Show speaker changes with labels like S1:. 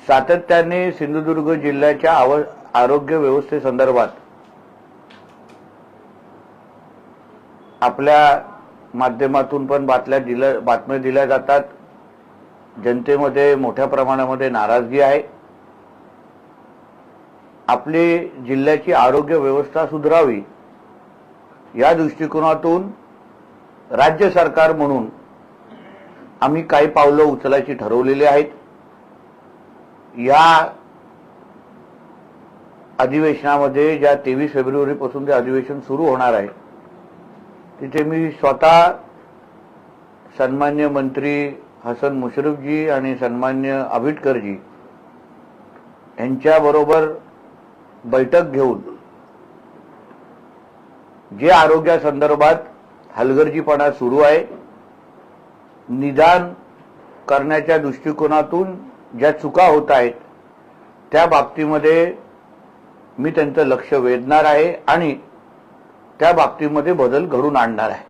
S1: सातत्याने सिंधुदुर्ग जिल्ह्याच्या आरोग्य व्यवस्थेसंदर्भात आपल्या माध्यमातून पण बातम्या दिल्या जातात। जनतेमध्ये मोठ्या प्रमाणामध्ये नाराजगी आहे। आपली जिल्ह्याची आरोग्य व्यवस्था सुधारावी या दृष्टिकोनातून राज्य सरकार म्हणून आम्ही काही पावलं उचलायची ठरवलेली आहेत। या अधिवेशनामध्ये ज्या 23 फेब्रुवारी पासून ते अधिवेशन सुरू होणार आहे तिथे मी स्वतः सन्मान्य मंत्री हसन मुश्रीफजी आणि सन्मान्य आबिटकरजी यांच्याबरोबर बैठक घेऊन जे आरोग्यासंदर्भात हलगर्जीपणा सुरू आहे, निदान करण्याच्या दृष्टिकोनातून ज्या चुका होत आहेत त्या बाबतीमध्ये मी त्यांचं लक्ष वेधणार आहे आणि त्या बाबतीमध्ये बदल घडून आणणार आहे।